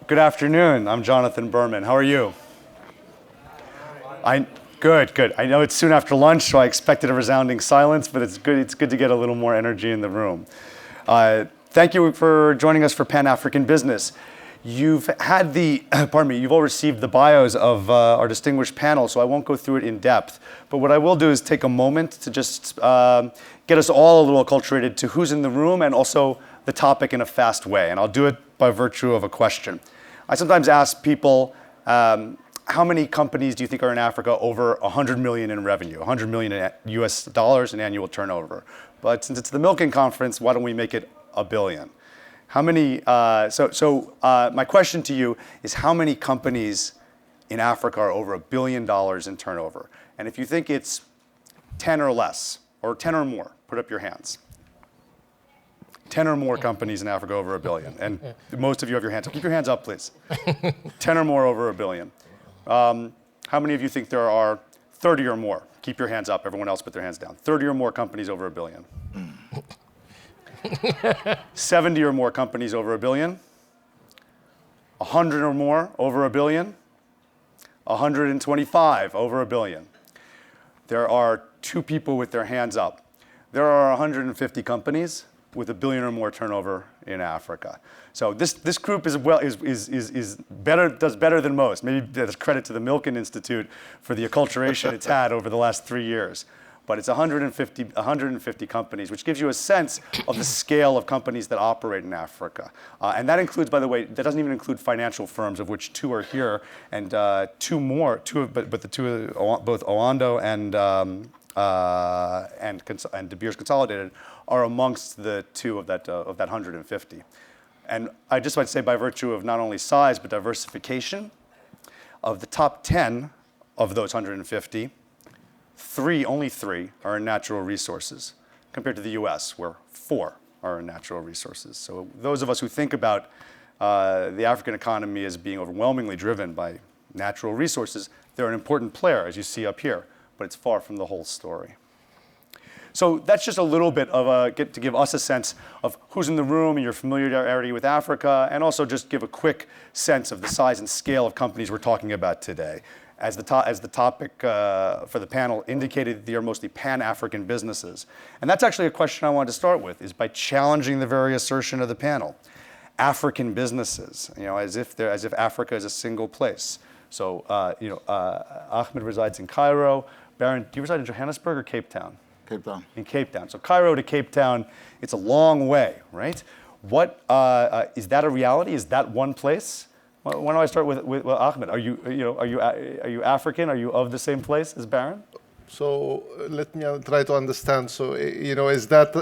Good afternoon. I'm Jonathan Berman. How are you? Good. I know it's soon after lunch, so I expected a resounding silence, but it's good to get a little more energy in the room. Thank you for joining us for Pan-African Business. You've had you've all received the bios of our distinguished panel, so I won't go through it in depth. But what I will do is take a moment to just get us all a little acculturated to who's in the room and also the topic in a fast way. And I'll do it by virtue of a question. I sometimes ask people, how many companies do you think are in Africa over 100 million in revenue, 100 million in US dollars in annual turnover? But since it's the milking conference, why don't we make it a billion? How many, my question to you is how many companies in Africa are over $1 billion in turnover? And if you think it's 10 or less, or 10 or more, put up your hands. 10 or more companies in Africa over $1 billion. And most of you have your hands up. Keep your hands up, please. 10 or more over $1 billion. How many of you think there are 30 or more? Keep your hands up. Everyone else put their hands down. 30 or more companies over $1 billion. 70 or more companies over $1 billion. 100 or more over $1 billion. 125 over $1 billion. There are 2 people with their hands up. There are 150 companies with $1 billion or more turnover in Africa. So this group does better than most. Maybe there's credit to the Milken Institute for the acculturation it's had over the last 3 years. But it's 150 companies, which gives you a sense of the scale of companies that operate in Africa. And that includes, by the way, that doesn't even include financial firms, of which 2 are here, and 2 more, but the 2, both Owando and De Beers Consolidated, are amongst the 2 of that 150. And I just want to say, by virtue of not only size but diversification, of the top 10 of those 150, only 3 are in natural resources, compared to the US, where 4 are in natural resources. So those of us who think about the African economy as being overwhelmingly driven by natural resources, they're an important player, as you see up here, but it's far from the whole story. So that's just a little bit of to give us a sense of who's in the room and your familiarity with Africa, and also just give a quick sense of the size and scale of companies we're talking about today. As the topic for the panel indicated, they are mostly Pan-African businesses. And that's actually a question I wanted to start with, is by challenging the very assertion of the panel. African businesses, as if Africa is a single place. So, Ahmed resides in Cairo. Baron, do you reside in Johannesburg or Cape Town? Cape Town. In Cape Town. So Cairo to Cape Town, it's a long way, right? What is that a reality? Is that one place? Why don't I start with Ahmed? Are you African? Are you of the same place as Baron? So let me try to understand. So is that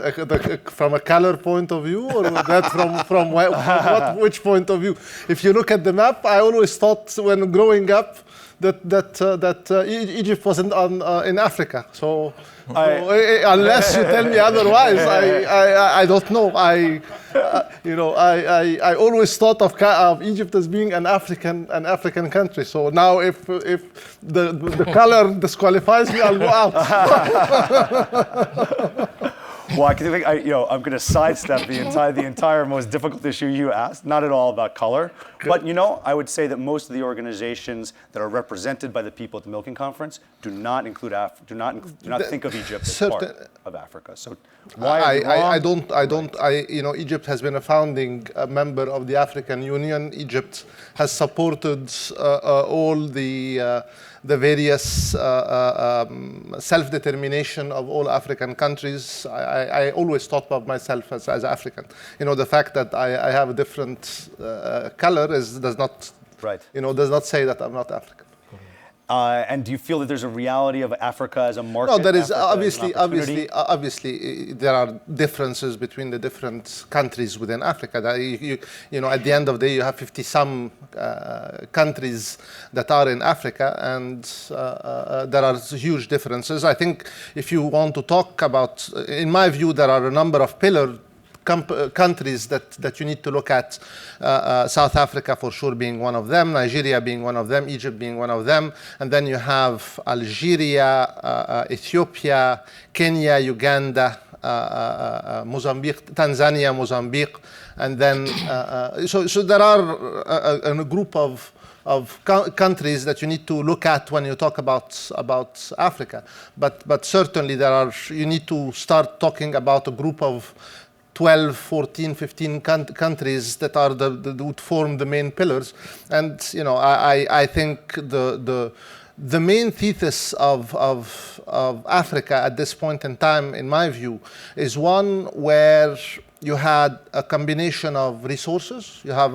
from a color point of view, or that from which point of view? If you look at the map, I always thought when growing up that Egypt wasn't in Africa. So unless you tell me otherwise, I don't know. I always thought of Egypt as being an African country. So now if the color disqualifies me, I'll go out. Well, I think I'm going to sidestep the entire most difficult issue you asked. Not at all about color, but I would say that most of the organizations that are represented by the people at the Milken Conference do not think of Egypt as part of Africa. So why are you wrong? Egypt has been a founding member of the African Union. Egypt has supported all the various self-determination of all African countries. I always thought of myself as African. The fact that I have a different color does not say that I'm not African. And do you feel that there's a reality of Africa as a market? No, there is obviously there are differences between the different countries within Africa. At the end of the day, you have 50-some countries that are in Africa, and there are huge differences. I think if you want to talk about, in my view, there are a number of countries that you need to look at, South Africa for sure being one of them, Nigeria being one of them, Egypt being one of them, and then you have Algeria, Ethiopia, Kenya, Uganda, Mozambique, Tanzania, Mozambique, and then so there are a group of countries that you need to look at when you talk about Africa. But certainly you need to start talking about a group of 12, 14, 15 countries that are that would form the main pillars. And I think the main thesis of Africa at this point in time, in my view, is one where you had a combination of resources, you have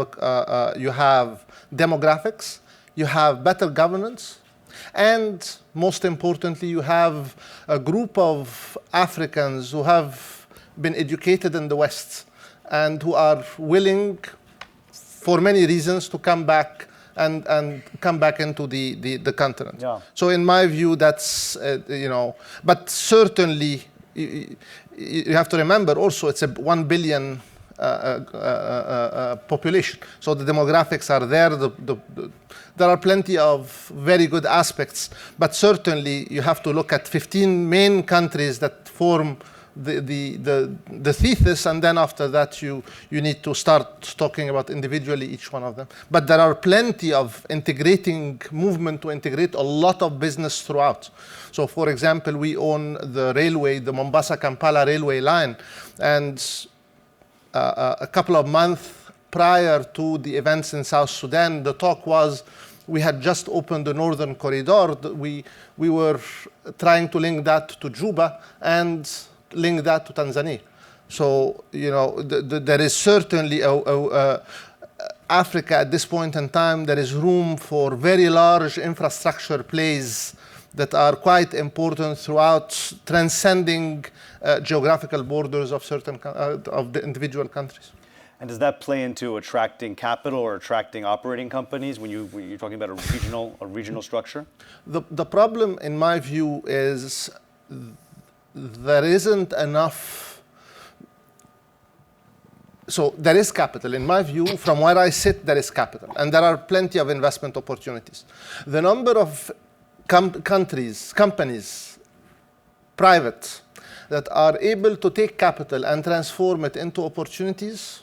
demographics, you have better governance, and most importantly, you have a group of Africans who have been educated in the West and who are willing, for many reasons, to come back and come back into the continent. Yeah. So in my view, that's, but certainly you have to remember also it's a 1 billion population. So the demographics are there. There are plenty of very good aspects, but certainly you have to look at 15 main countries that form the thesis, and then after that you need to start talking about individually each one of them. But there are plenty of integrating movement to integrate a lot of business throughout. So for example, we own the railway, the Mombasa-Kampala railway line, and a couple of months prior to the events in South Sudan, the talk was we had just opened the northern corridor. We were trying to link that to Juba and link that to Tanzania. So, there is certainly Africa at this point in time, there is room for very large infrastructure plays that are quite important throughout, transcending geographical borders of certain of the individual countries. And does that play into attracting capital or attracting operating companies when you're talking about a regional structure? The problem, in my view, is there isn't enough. So there is capital. In my view, from where I sit, there is capital. And there are plenty of investment opportunities. The number of companies, private, that are able to take capital and transform it into opportunities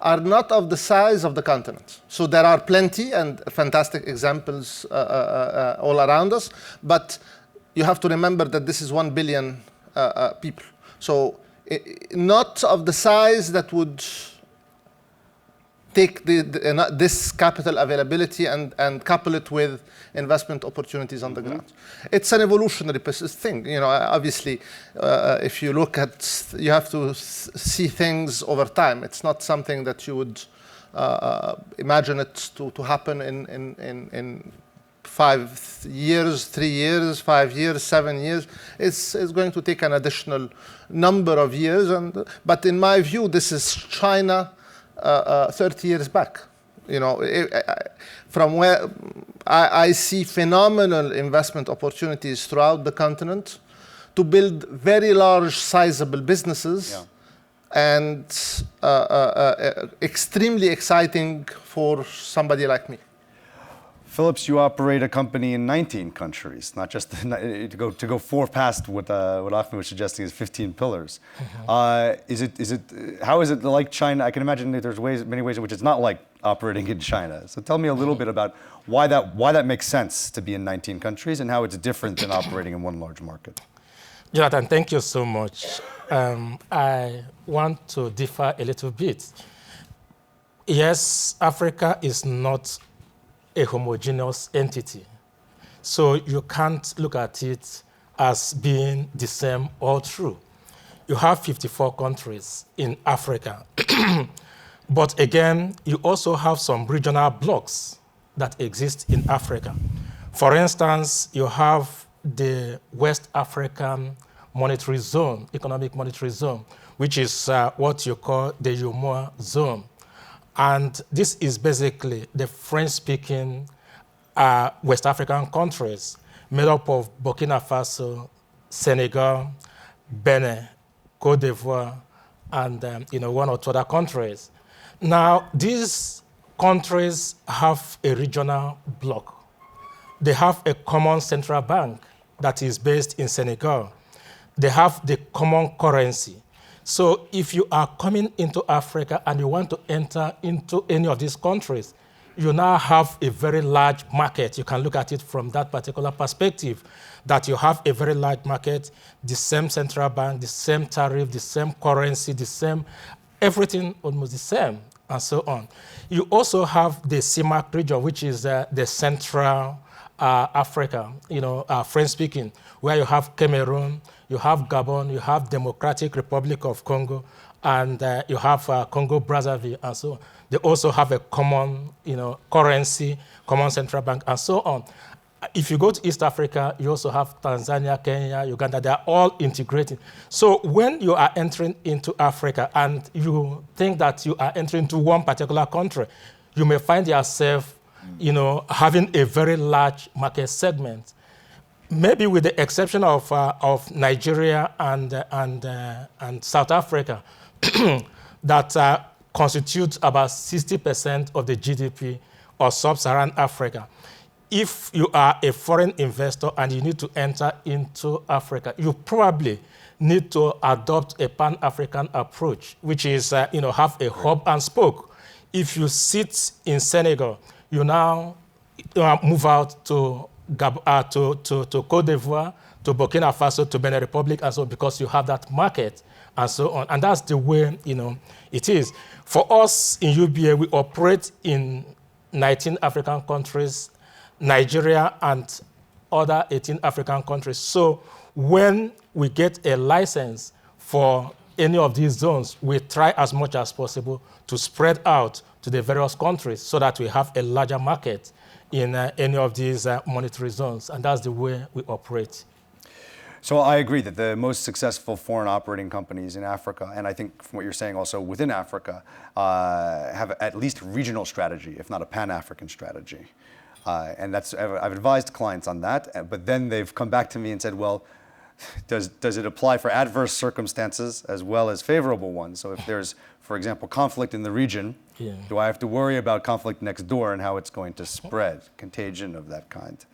are not of the size of the continent. So there are plenty and fantastic examples all around us, but you have to remember that this is 1 billion people. So not of the size that would take this capital availability and couple it with investment opportunities on the ground. It's an evolutionary thing. Obviously, if you look at, you have to see things over time. It's not something that you would imagine it to happen in 5 years, 3 years, 5 years, 7 years. It's going to take an additional number of years. But in my view, this is China 30 years back. From where I see phenomenal investment opportunities throughout the continent to build very large, sizable businesses. Yeah. And extremely exciting for somebody like me. Phillips, you operate a company in 19 countries, not just to go far past what Ahmed was suggesting is 15 pillars. How is it like China? I can imagine that there's many ways in which it's not like operating in China. So tell me a little bit about why that makes sense to be in 19 countries and how it's different than operating in one large market. Jonathan, thank you so much. I want to differ a little bit. Yes, Africa is not a homogeneous entity. So you can't look at it as being the same all through. You have 54 countries in Africa. But again, you also have some regional blocks that exist in Africa. For instance, you have the West African Monetary Zone, Economic Monetary Zone, which is what you call the UEMOA zone. And this is basically the French-speaking West African countries made up of Burkina Faso, Senegal, Benin, Cote d'Ivoire, and one or two other countries. Now, these countries have a regional bloc. They have a common central bank that is based in Senegal. they have the common currency. So if you are coming into Africa and you want to enter into any of these countries, you now have a very large market. You can look at it from that particular perspective, that you have a very large market, the same central bank, the same tariff, the same currency, the same, everything almost the same, and so on. You also have the CIMAC region, which is the Central Africa, French-speaking, where you have Cameroon, you have Gabon, you have Democratic Republic of Congo, and you have Congo-Brazzaville, and so on. They also have a common, currency, common central bank, and so on. If you go to East Africa, you also have Tanzania, Kenya, Uganda. They are all integrated. So when you are entering into Africa and you think that you are entering into one particular country, you may find yourself, having a very large market segment. Maybe with the exception of Nigeria and South Africa, that constitutes about 60% of the GDP of sub-Saharan Africa. If you are a foreign investor and you need to enter into Africa, you probably need to adopt a pan-African approach, which is, have a hub and spoke. If you sit in Senegal, you now move out to Cote d'Ivoire, to Burkina Faso, to Benin Republic, and so on, because you have that market, and so on. And that's the way, it is. For us in UBA, we operate in 19 African countries, Nigeria and other 18 African countries. So when we get a license for any of these zones, we try as much as possible to spread out to the various countries so that we have a larger market in any of these monetary zones. And that's the way we operate. So I agree that the most successful foreign operating companies in Africa, and I think from what you're saying also within Africa, have at least regional strategy, if not a pan-African strategy. And I've advised clients on that, but then they've come back to me and said, well, does it apply for adverse circumstances as well as favorable ones? So if there's, for example, conflict in the region, do I have to worry about conflict next door and how it's going to spread, contagion of that kind?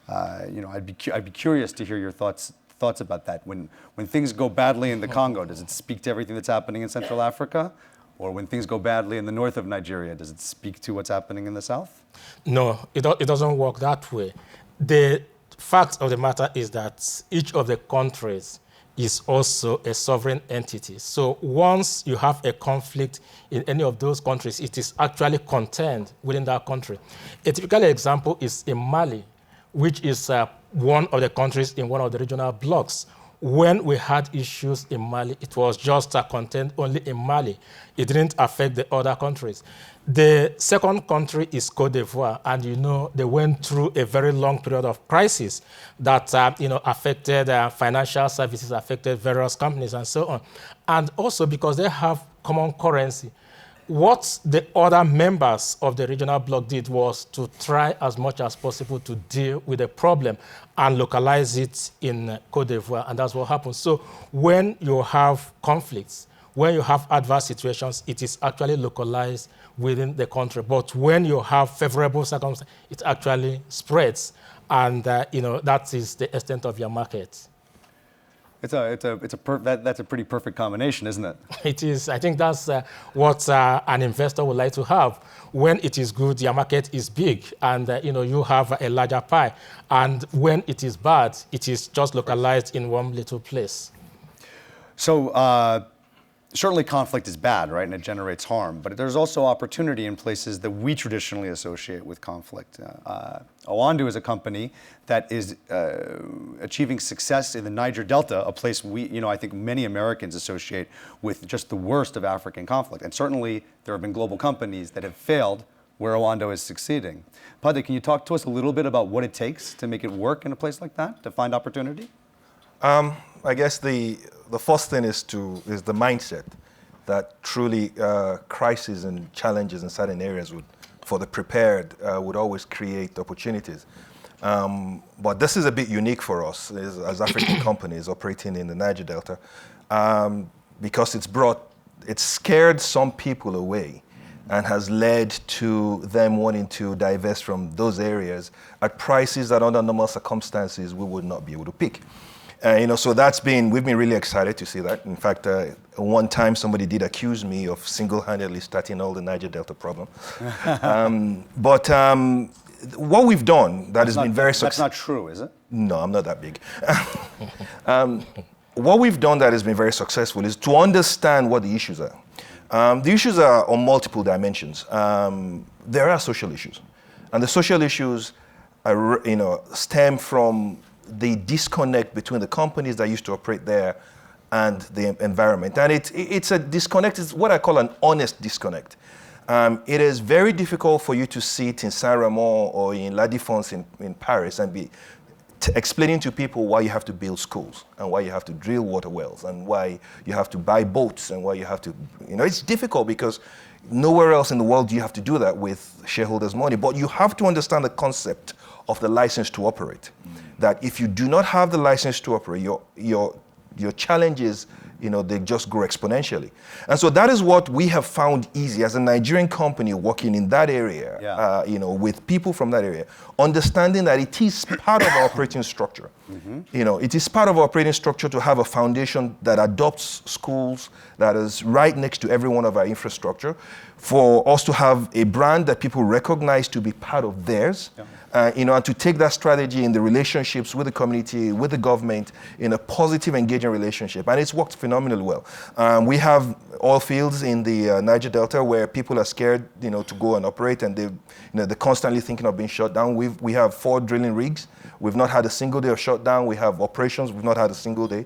I'd be curious to hear your thoughts about that. When things go badly in the Congo, does it speak to everything that's happening in Central Africa? Or when things go badly in the north of Nigeria, does it speak to what's happening in the south? No, it doesn't work that way. The fact of the matter is that each of the countries is also a sovereign entity. So once you have a conflict in any of those countries, it is actually contained within that country. A typical example is in Mali, which is one of the countries in one of the regional blocks. When we had issues in Mali, it was just contained only in Mali. It didn't affect the other countries. The second country is Cote d'Ivoire, and they went through a very long period of crisis that affected financial services, affected various companies, and so on. And also because they have common currency, what the other members of the regional bloc did was to try as much as possible to deal with the problem and localize it in Cote d'Ivoire, and that's what happened. So when you have conflicts, when you have adverse situations, it is actually localized within the country. But when you have favorable circumstances, it actually spreads, and that is the extent of your market. That's a pretty perfect combination, isn't it? It is. I think that's what an investor would like to have. When it is good, your market is big, and you have a larger pie. And when it is bad, it is just localized in one little place. So certainly conflict is bad, right? And it generates harm. But there's also opportunity in places that we traditionally associate with conflict. Oando is a company that is achieving success in the Niger Delta, a place I think many Americans associate with just the worst of African conflict. And certainly there have been global companies that have failed where Oando is succeeding. Pade, can you talk to us a little bit about what it takes to make it work in a place like that, to find opportunity? I guess the first thing is the mindset that truly crises and challenges in certain areas for the prepared would always create opportunities. But this is a bit unique for us as African companies operating in the Niger Delta because it's scared some people away and has led to them wanting to divest from those areas at prices that under normal circumstances we would not be able to pick. So we've been really excited to see that. In fact, one time somebody did accuse me of single-handedly starting all the Niger Delta problem. But what we've done that has been very successful. That's not true, is it? No, I'm not that big. What we've done that has been very successful is to understand what the issues are. The issues are on multiple dimensions. There are social issues, and the social issues are, stem from the disconnect between the companies that used to operate there and the environment. And it's a disconnect. It's what I call an honest disconnect. It is very difficult for you to sit in Saint-Ramon or in La Défense in Paris and be explaining to people why you have to build schools and why you have to drill water wells and why you have to buy boats and why you have to, it's difficult because nowhere else in the world do you have to do that with shareholders' money. But you have to understand the concept of the license to operate. That if you do not have the license to operate, your challenges, they just grow exponentially. And so that is what we have found easy as a Nigerian company working in that area, with people from that area, understanding that it is part of our operating structure. It is part of our operating structure to have a foundation that adopts schools, that is right next to every one of our infrastructure, for us to have a brand that people recognize to be part of theirs. And to take that strategy in the relationships with the community, with the government, in a positive, engaging relationship. And it's worked phenomenally well. We have oil fields in the Niger Delta where people are scared, to go and operate, and they're constantly thinking of being shut down. We have 4 drilling rigs. We've not had a single day of shutdown. We have operations. We've not had a single day.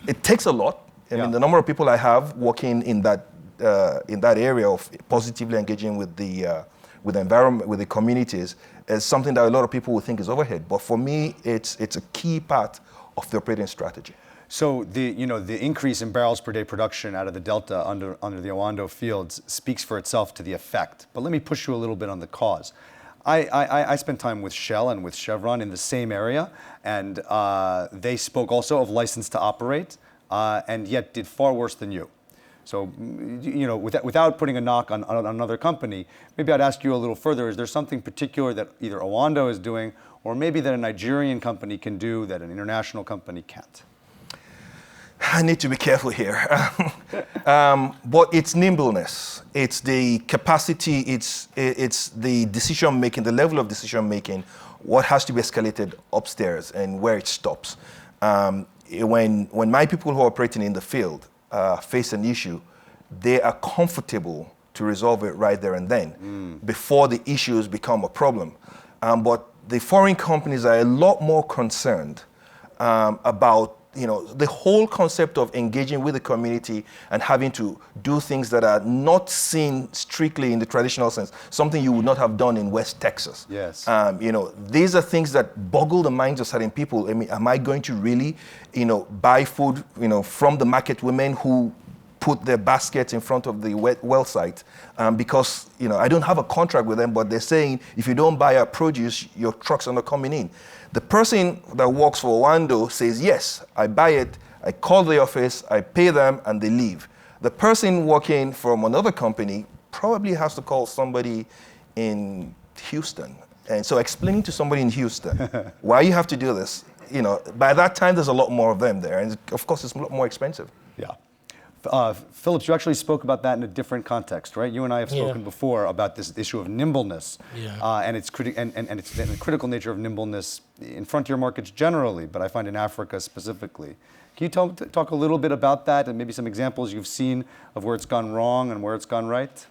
It takes a lot. I mean, the number of people I have working in that area of positively engaging with the environment, with the communities, is something that a lot of people would think is overhead. But for me, it's a key part of the operating strategy. So the increase in barrels per day production out of the Delta under the Owando fields speaks for itself to the effect. But let me push you a little bit on the cause. I spent time with Shell and with Chevron in the same area, and they spoke also of license to operate, and yet did far worse than you. So, without putting a knock on another company, maybe I'd ask you a little further, is there something particular that either Owando is doing, or maybe that a Nigerian company can do that an international company can't? I need to be careful here. But it's nimbleness. It's the capacity, it's the decision-making, the level of decision-making, what has to be escalated upstairs and where it stops. When my people who are operating in the field face an issue, they are comfortable to resolve it right there and then, before the issues become a problem. But the foreign companies are a lot more concerned about the whole concept of engaging with the community and having to do things that are not seen strictly in the traditional sense, something you would not have done in West Texas. Yes. These are things that boggle the minds of certain people. I mean, am I going to really, buy food, from the market women who put their baskets in front of the well site because, I don't have a contract with them, but they're saying, if you don't buy our produce, your trucks are not coming in. The person that works for Owando says, yes, I buy it, I call the office, I pay them, and they leave. The person working from another company probably has to call somebody in Houston. And so explaining to somebody in Houston why you have to do this, by that time there's a lot more of them there. And of course, it's a lot more expensive. Yeah. Phillips, you actually spoke about that in a different context, right? You and I have spoken before about this issue of nimbleness, and it's the critical nature of nimbleness in frontier markets generally, but I find in Africa specifically. Can you talk a little bit about that and maybe some examples you've seen of where it's gone wrong and where it's gone right?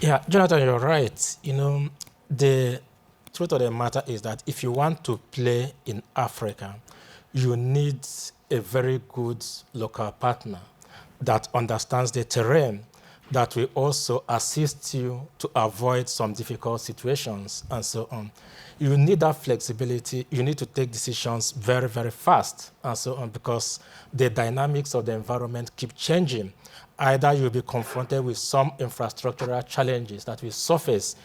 Yeah, Jonathan, you're right. The truth of the matter is that if you want to play in Africa, you need a very good local partner that understands the terrain, that will also assist you to avoid some difficult situations and so on. You need that flexibility. You need to take decisions very, very fast and so on, because the dynamics of the environment keep changing. Either you'll be confronted with some infrastructural challenges that will surface,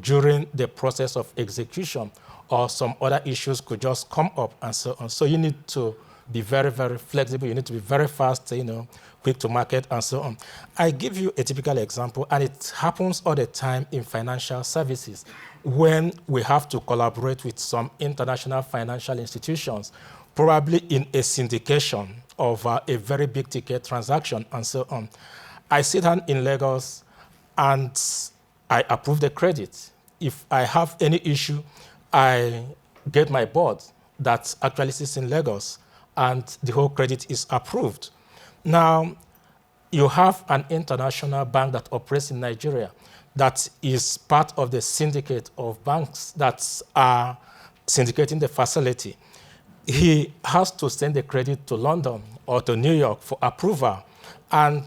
during the process of execution, or some other issues could just come up and so on. So you need to be very, very flexible. You need to be very fast, quick to market and so on. I give you a typical example, and it happens all the time in financial services when we have to collaborate with some international financial institutions. probably in a syndication of a very big ticket transaction and so on. I sit down in Lagos and I approve the credit. If I have any issue, I get my board that actually sits in Lagos and the whole credit is approved. Now, you have an international bank that operates in Nigeria that is part of the syndicate of banks that are syndicating the facility. He has to send the credit to London or to New York for approval. And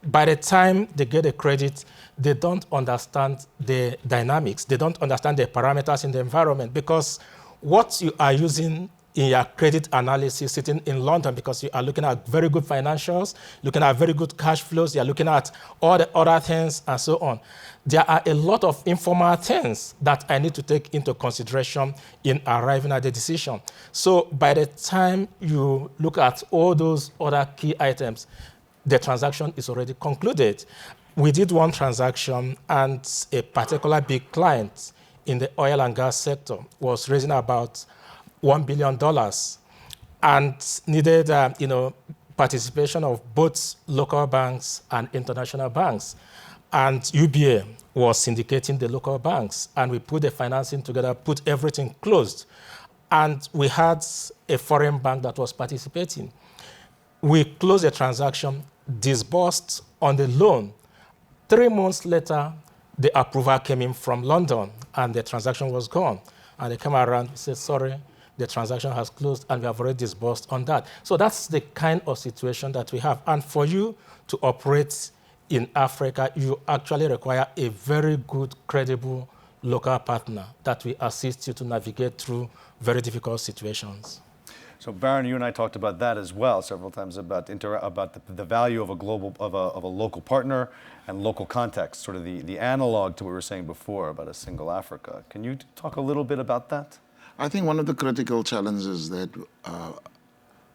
by the time they get the credit, they don't understand the dynamics. They don't understand the parameters in the environment, because what you are using in your credit analysis sitting in London, because you are looking at very good financials, looking at very good cash flows, you're looking at all the other things and so on. There are a lot of informal things that I need to take into consideration in arriving at the decision. So by the time you look at all those other key items, the transaction is already concluded. We did one transaction, and a particular big client in the oil and gas sector was raising about $1 billion and needed participation of both local banks and international banks. And UBA was syndicating the local banks, and we put the financing together, put everything closed. And we had a foreign bank that was participating. We closed the transaction, disbursed on the loan. 3 months later, the approval came in from London, and the transaction was gone. And they came around and said, sorry, the transaction has closed, and we have already disbursed on that. So that's the kind of situation that we have. And for you to operate in Africa, you actually require a very good, credible local partner that will assist you to navigate through very difficult situations. So Baron, you and I talked about that as well several times, about the value of a local partner and local context, sort of the analog to what we were saying before about a single Africa. Can you talk a little bit about that? I think one of the critical challenges that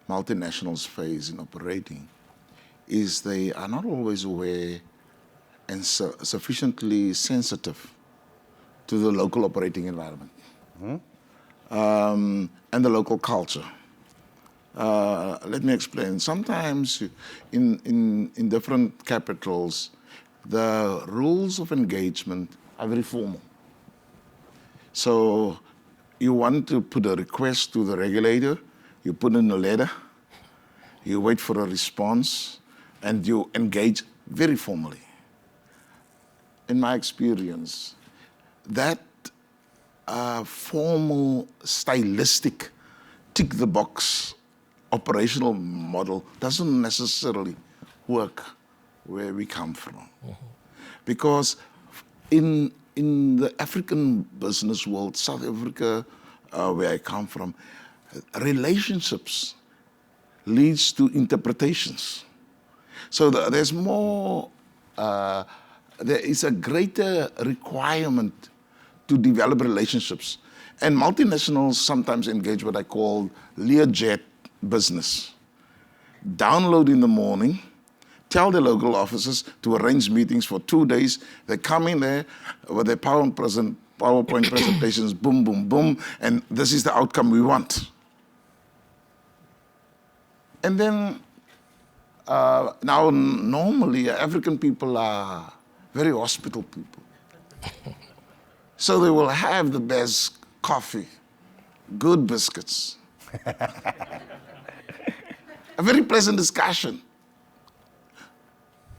multinationals face in operating is they are not always aware and sufficiently sensitive to the local operating environment and the local culture. Let me explain. Sometimes in different capitals, the rules of engagement are very formal. So you want to put a request to the regulator, you put in a letter, you wait for a response, and you engage very formally. In my experience, that formal, stylistic, tick-the-box operational model doesn't necessarily work where we come from. Because in the African business world, South Africa, where I come from, relationships leads to interpretations. So there's more, there is a greater requirement to develop relationships. And multinationals sometimes engage what I call Learjet business. Download in the morning, tell the local offices to arrange meetings for 2 days. They come in there with their PowerPoint presentations, boom, boom, boom, and this is the outcome we want. And then, now normally African people are very hospitable people. So they will have the best coffee, good biscuits, a very pleasant discussion.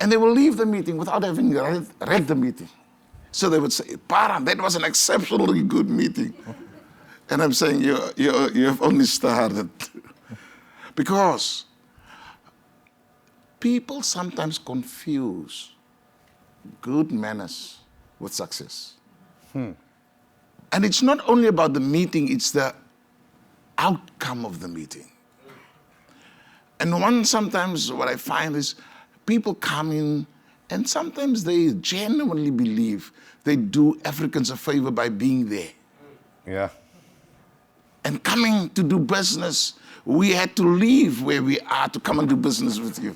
And they will leave the meeting without having read the meeting. So they would say, Paran, that was an exceptionally good meeting. And I'm saying, you have only started. Because people sometimes confuse good manners with success. And it's not only about the meeting, it's the outcome of the meeting. And sometimes what I find is people come in and sometimes they genuinely believe they do Africans a favor by being there. Yeah. And coming to do business, we had to leave where we are to come and do business with you.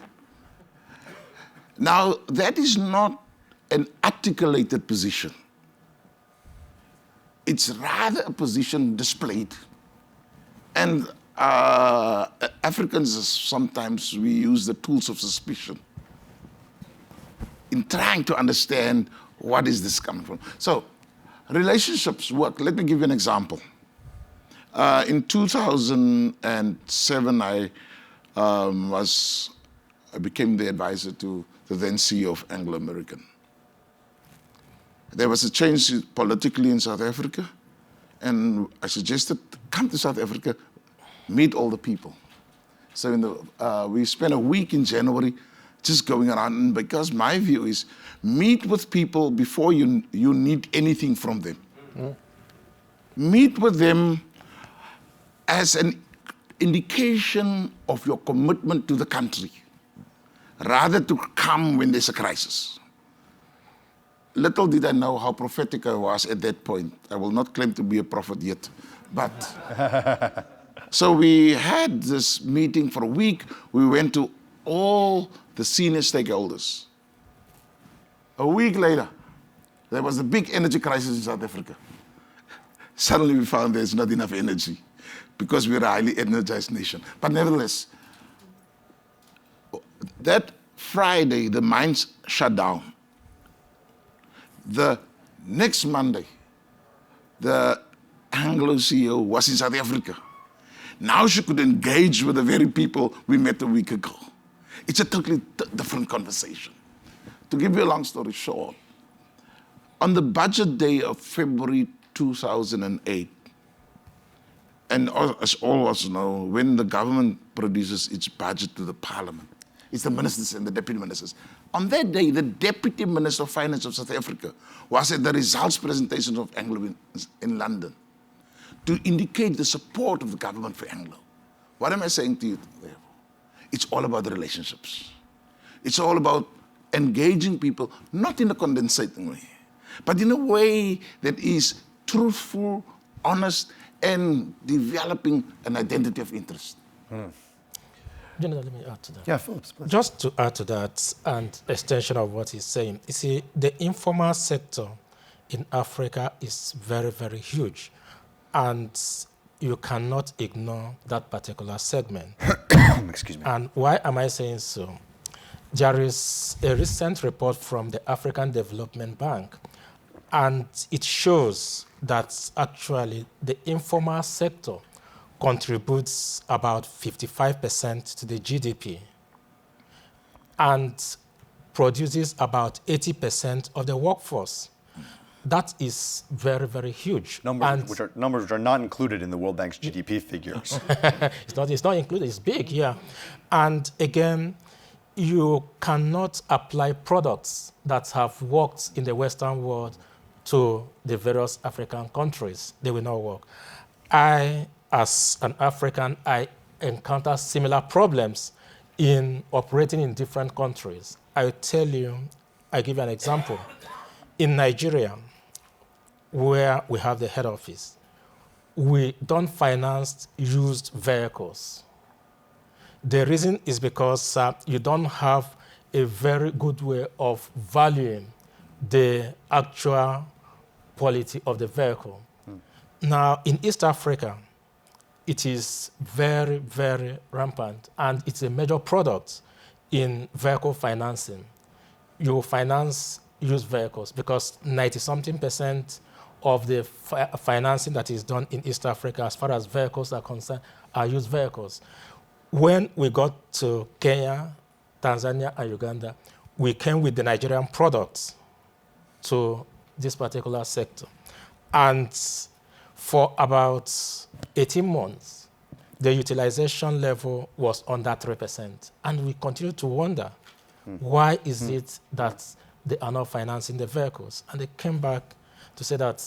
Now, that is not an articulated position. It's rather a position displayed. And Africans, sometimes we use the tools of suspicion in trying to understand what is this coming from. So relationships work. Let me give you an example. In 2007, I became the advisor to the then CEO of Anglo American. There was a change politically in South Africa, and I suggested, come to South Africa, meet all the people. So we spent a week in January just going around, and because my view is, meet with people before you need anything from them. Meet with them as an indication of your commitment to the country, rather to come when there's a crisis. Little did I know how prophetic I was at that point. I will not claim to be a prophet yet, but so we had this meeting for a week. We went to all the senior stakeholders. A week later, there was a big energy crisis in South Africa. Suddenly we found there's not enough energy because we're a highly energized nation. But nevertheless, that Friday, the mines shut down. The next Monday, the Anglo CEO was in South Africa. Now she could engage with the very people we met a week ago. It's a totally different conversation. To give you a long story short, on the budget day of February 2008, and as all of us know, when the government produces its budget to the parliament, it's the ministers and the deputy ministers. On that day, the Deputy Minister of Finance of South Africa was at the results presentation of Anglo in London to indicate the support of the government for Anglo. What am I saying to you? It's all about the relationships. It's all about engaging people, not in a condescending way, but in a way that is truthful, honest, and developing an identity of interest. Jonathan, let me add to that. Yeah, Phillips, please. Just to add to that and extension of what he's saying, you see, the informal sector in Africa is very, very huge. And you cannot ignore that particular segment. Excuse me. And why am I saying so? There is a recent report from the African Development Bank, and it shows that actually the informal sector contributes about 55% to the GDP and produces about 80% of the workforce. That is very, very huge. Numbers which are not included in the World Bank's GDP figures. It's not included, it's big, yeah. And again, you cannot apply products that have worked in the Western world to the various African countries. They will not work. I, as an African, I encounter similar problems in operating in different countries. I will tell you, I give you an example. In Nigeria, where we have the head office, we don't finance used vehicles. The reason is because you don't have a very good way of valuing the actual quality of the vehicle. Now, in East Africa, it is very, very rampant, and it's a major product in vehicle financing. You finance used vehicles because 90-something% of the financing that is done in East Africa as far as vehicles are concerned are used vehicles. When we got to Kenya, Tanzania, and Uganda, we came with the Nigerian products to this particular sector. And for about 18 months, the utilization level was under 3%. And we continue to wonder, why is it that they are not financing the vehicles? And they came back to say that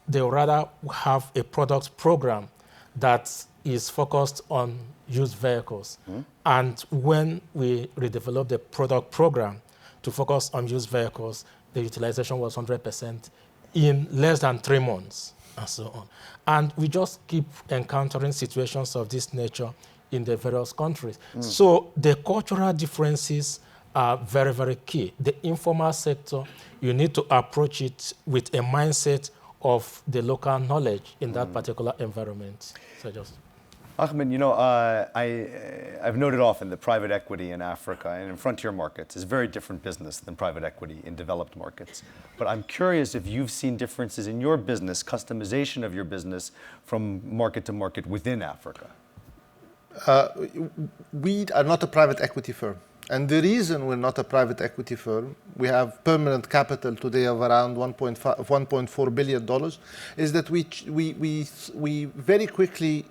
they would rather have a product program that is focused on used vehicles. And when we redeveloped the product program to focus on used vehicles, the utilization was 100% in less than 3 months, and so on. And we just keep encountering situations of this nature in the various countries. So the cultural differences are very, very key. The informal sector, you need to approach it with a mindset of the local knowledge in that particular environment. So just. Ahmed, I've noted often that private equity in Africa and in frontier markets is a very different business than private equity in developed markets. But I'm curious if you've seen differences in your business, customization of your business from market to market within Africa. We are not a private equity firm. And the reason we're not a private equity firm, we have permanent capital today of around $1.4 billion, is that we very quickly,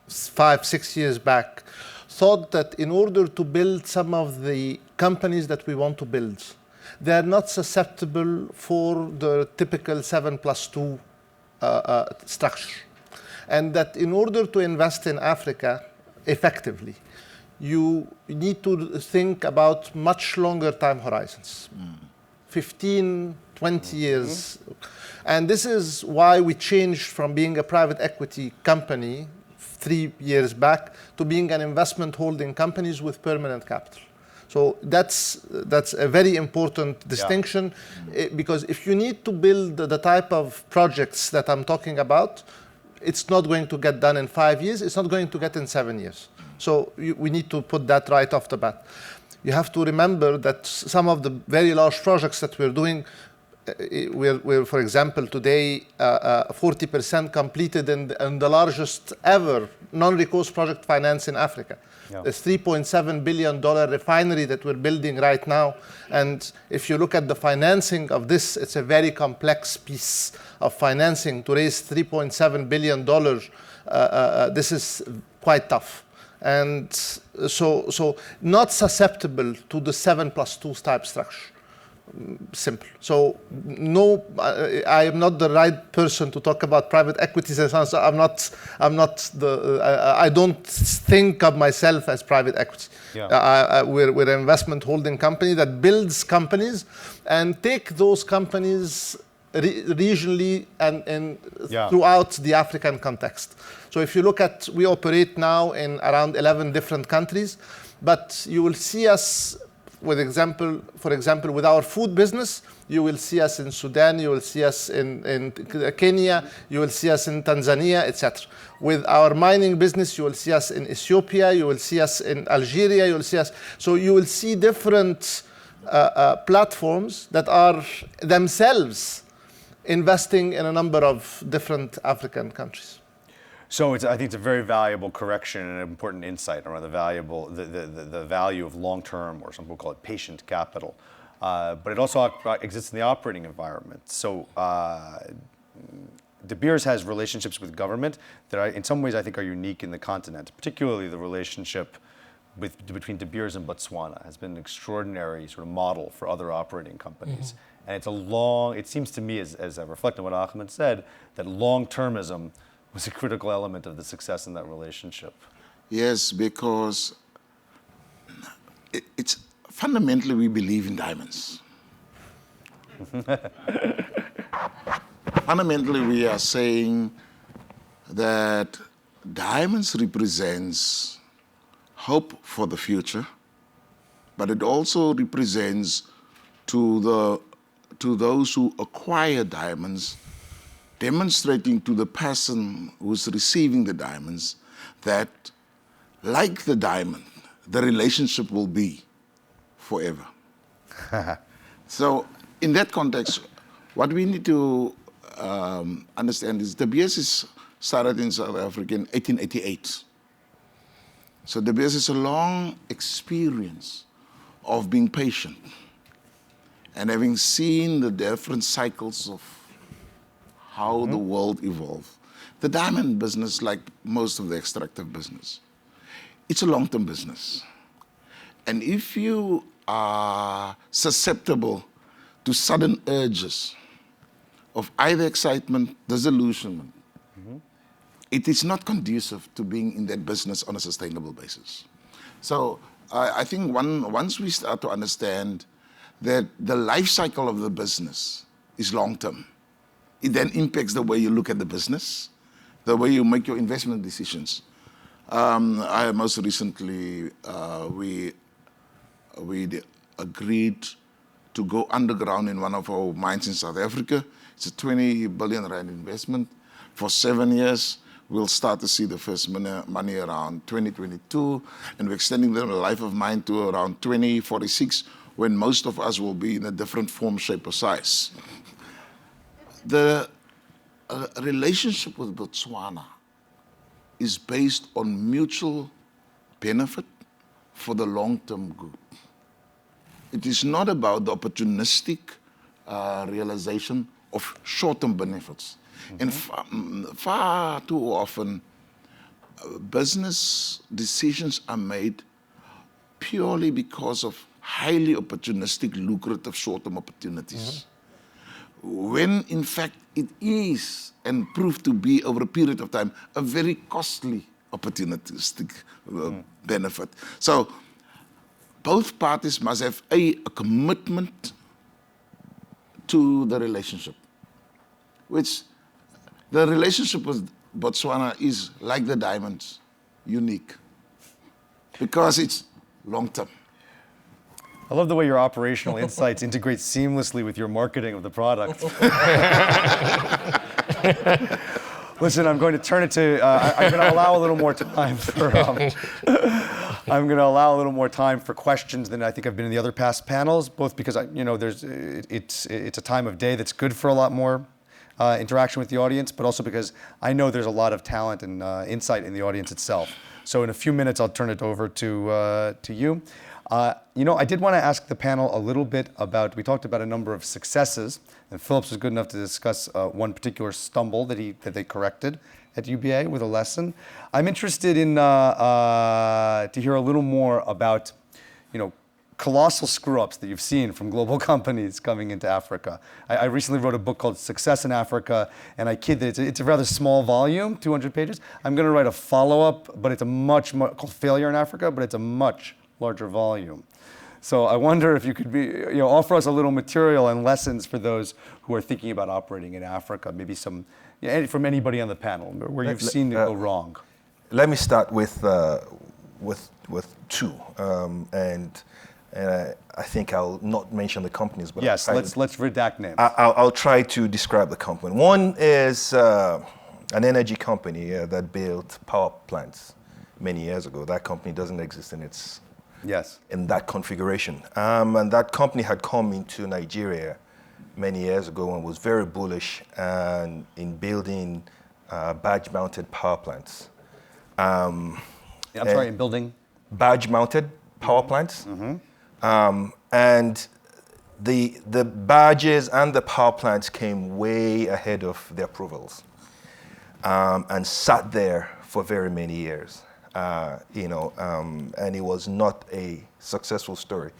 5-6 years back, thought that in order to build some of the companies that we want to build, they are not susceptible for the typical 7+2 structure. And that in order to invest in Africa effectively, you need to think about much longer time horizons, 15, 20 years. And this is why we changed from being a private equity company 3 years back to being an investment holding companies with permanent capital. So that's a very important distinction, because if you need to build the type of projects that I'm talking about, it's not going to get done in 5 years, it's not going to get in 7 years. So we need to put that right off the bat. You have to remember that some of the very large projects that we're doing, we're for example, today 40% completed in the largest ever non-recourse project finance in Africa. Yeah. The $3.7 billion refinery that we're building right now. And if you look at the financing of this, it's a very complex piece of financing. To raise $3.7 billion, this is quite tough. And so not susceptible to the 7+2 type structure. Simple. So no, I am not the right person to talk about private equities. I don't think of myself as private equity. Yeah. We're an investment holding company that builds companies and take those companies regionally and throughout the African context. So if you look at, we operate now in around 11 different countries, but you will see us, for example, with our food business, you will see us in Sudan, you will see us in Kenya, you will see us in Tanzania, etc. With our mining business, you will see us in Ethiopia, you will see us in Algeria, you will see us. So you will see different platforms that are themselves investing in a number of different African countries. So I think it's a very valuable correction and an important insight around the value of long-term, or some people call it patient capital. But it also exists in the operating environment. So De Beers has relationships with government that in some ways I think are unique in the continent, particularly the relationship between De Beers and Botswana has been an extraordinary sort of model for other operating companies. And it seems to me, as I reflect on what Ahmed said, that long-termism was a critical element of the success in that relationship. Yes, because it's fundamentally we believe in diamonds. Fundamentally, we are saying that diamonds represents hope for the future, but it also represents to those who acquire diamonds, demonstrating to the person who's receiving the diamonds that, like the diamond, the relationship will be forever. So in that context, what we need to understand is De Beers started in South Africa in 1888. So De Beers is a long experience of being patient and having seen the different cycles of how the world evolved. The diamond business, like most of the extractive business, it's a long-term business. And if you are susceptible to sudden urges of either excitement, disillusionment, it is not conducive to being in that business on a sustainable basis. So I think once we start to understand that the life cycle of the business is long-term, it then impacts the way you look at the business, the way you make your investment decisions. Most recently, we agreed to go underground in one of our mines in South Africa. It's a 20 billion rand investment for 7 years. we'll start to see the first money around 2022, and we're extending the life of mine to around 2046, when most of us will be in a different form, shape, or size. The relationship with Botswana is based on mutual benefit for the long-term good. It is not about the opportunistic realization of short-term benefits. And far too often, business decisions are made purely because of highly opportunistic, lucrative short-term opportunities. When in fact it is, and proved to be over a period of time, a very costly opportunistic benefit. So both parties must have a commitment to the relationship, which the relationship with Botswana is like the diamonds, unique, because it's long-term. I love the way your operational insights integrate seamlessly with your marketing of the product. Listen, I'm going to turn it to, I'm going to allow a little more time for, I'm going to allow a little more time for questions than I think I've been in the other past panels, both because it's a time of day that's good for a lot more interaction with the audience, but also because I know there's a lot of talent and insight in the audience itself. So in a few minutes, I'll turn it over to you. I did want to ask the panel a little bit about, we talked about a number of successes, and Phillips was good enough to discuss one particular stumble that they corrected at UBA with a lesson. I'm interested in to hear a little more about, colossal screw-ups that you've seen from global companies coming into Africa. I recently wrote a book called Success in Africa, and I kid that it's a rather small volume, 200 pages. I'm going to write a follow-up, but it's a much called Failure in Africa, but it's a much larger volume. So I wonder if you could offer us a little material and lessons for those who are thinking about operating in Africa, maybe some, from anybody on the panel, where you've seen it go wrong. Let me start with two, and I think I'll not mention the companies, but yes, let's redact names. I'll try to describe the company. One is an energy company that built power plants many years ago. That company doesn't exist in that configuration. And that company had come into Nigeria many years ago and was very bullish in building badge-mounted power plants. In building? Badge-mounted power plants. And the badges and the power plants came way ahead of the approvals and sat there for very many years. And it was not a successful story.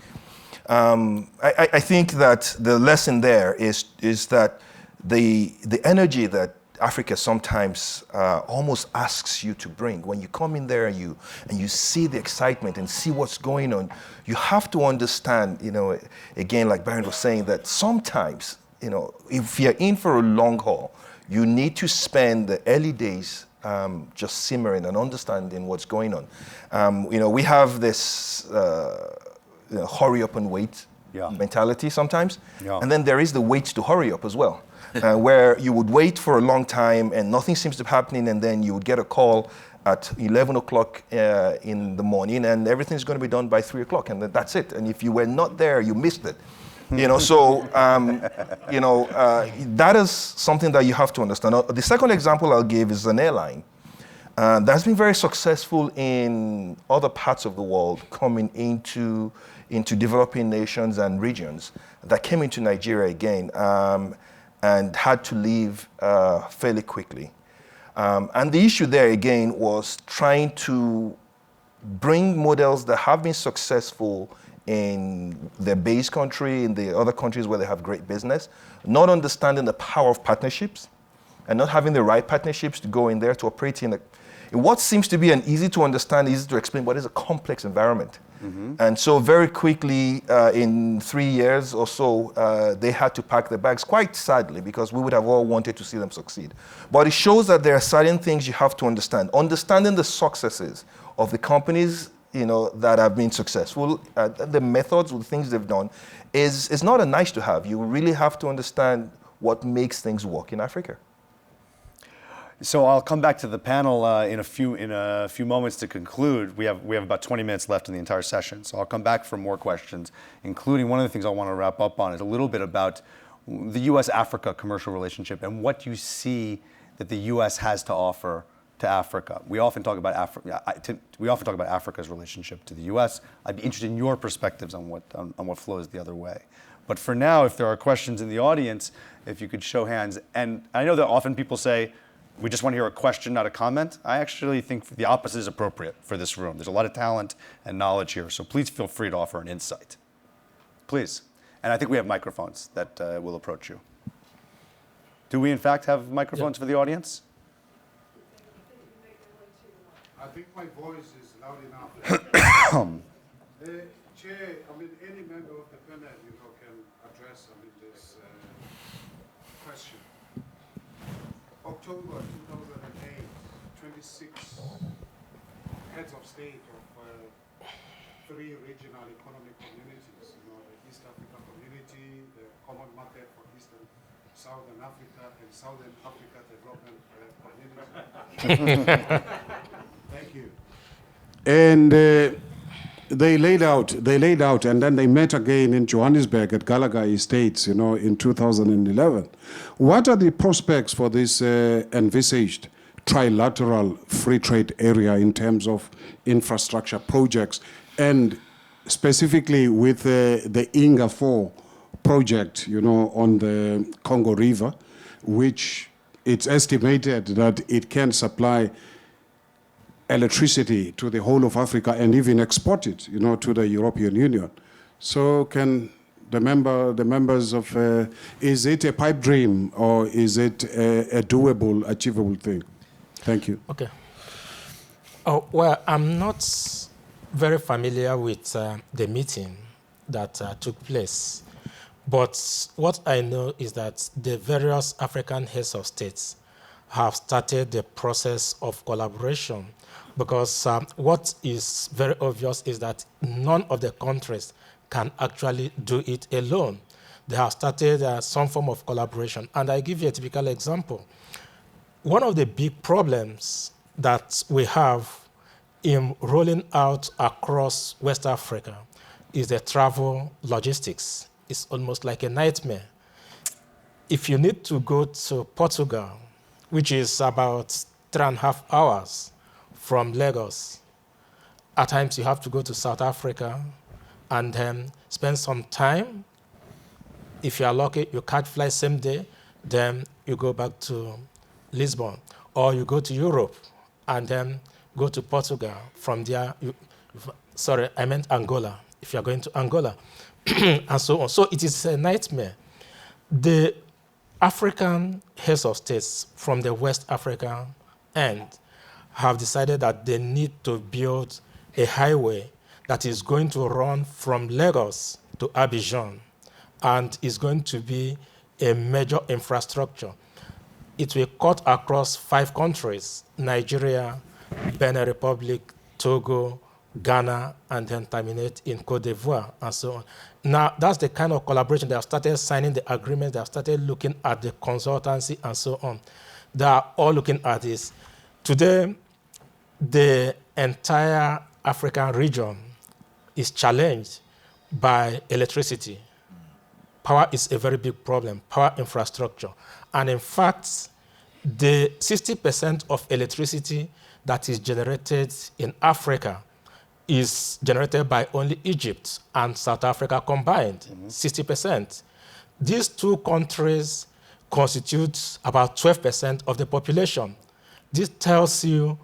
I think that the lesson there is that the energy that Africa sometimes almost asks you to bring, when you come in there and you see the excitement and see what's going on, you have to understand, again, like Baron was saying, that sometimes, if you're in for a long haul, you need to spend the early days just simmering and understanding what's going on. We have this hurry up and wait mentality sometimes, and then there is the wait to hurry up as well, where you would wait for a long time and nothing seems to be happening, and then you would get a call at 11 o'clock in the morning and everything's going to be done by 3 o'clock, and that's it. And if you were not there, you missed it. That is something that you have to understand. The second example I'll give is an airline that's been very successful in other parts of the world, coming into developing nations and regions, that came into Nigeria again and had to leave fairly quickly. And the issue there again was trying to bring models that have been successful in their base country, in the other countries where they have great business, not understanding the power of partnerships and not having the right partnerships to go in there to operate in what seems to be an easy to understand, easy to explain, but is a complex environment. And so very quickly, in 3 years or so, they had to pack their bags, quite sadly, because we would have all wanted to see them succeed. But it shows that there are certain things you have to understand. Understanding the successes of the companies that have been successful, the methods, the things they've done, is not a nice to have. You really have to understand what makes things work in Africa. So I'll come back to the panel in a few moments to conclude. We have about 20 minutes left in the entire session, so I'll come back for more questions, including one of the things I want to wrap up on is a little bit about the U.S.-Africa commercial relationship and what you see that the U.S. has to offer to Africa. We often talk about Africa's relationship to the U.S. I'd be interested in your perspectives on what flows the other way. But for now, if there are questions in the audience, if you could show hands. And I know that often people say, we just want to hear a question, not a comment. I actually think the opposite is appropriate for this room. There's a lot of talent and knowledge here, so please feel free to offer an insight. Please. And I think we have microphones that will approach you. Do we, in fact, have microphones for the audience? I think my voice is loud enough. Chair, any member of the panel, can address, this question. October 2008, 26 heads of state of 3 regional economic communities, the East Africa Community, the Common Market for Eastern Southern Africa, and Southern Africa Development Community. Thank you. And they laid out, and then they met again in Johannesburg at Gallagher Estates, in 2011. What are the prospects for this envisaged trilateral free trade area in terms of infrastructure projects, and specifically with the Inga 4 project, on the Congo River, which it's estimated that it can supply electricity to the whole of Africa and even export it, to the European Union. So can the members of, is it a pipe dream or is it a doable, achievable thing? Thank you. Okay. Oh, well, I'm not very familiar with the meeting that took place, but what I know is that the various African heads of states have started the process of collaboration, because what is very obvious is that none of the countries can actually do it alone. They have started some form of collaboration. And I give you a typical example. One of the big problems that we have in rolling out across West Africa is the travel logistics. It's almost like a nightmare. If you need to go to Portugal, which is about 3.5 hours from Lagos, at times you have to go to South Africa and then spend some time. If you are lucky, you catch flight same day, then you go back to Lisbon. Or you go to Europe and then go to Portugal. From there, sorry, I meant Angola, if you are going to Angola, and so on. So it is a nightmare. The African heads of states from the West African end have decided that they need to build a highway that is going to run from Lagos to Abidjan, and is going to be a major infrastructure. It will cut across 5 countries: Nigeria, Benin Republic, Togo, Ghana, and then terminate in Cote d'Ivoire, and so on. Now, that's the kind of collaboration. They have started signing the agreements. They have started looking at the consultancy, and so on. They are all looking at this. Today, the entire African region is challenged by electricity. Power is a very big problem, power infrastructure. And in fact, the 60% of electricity that is generated in Africa is generated by only Egypt and South Africa combined, 60%. These 2 countries constitute about 12% of the population. This tells you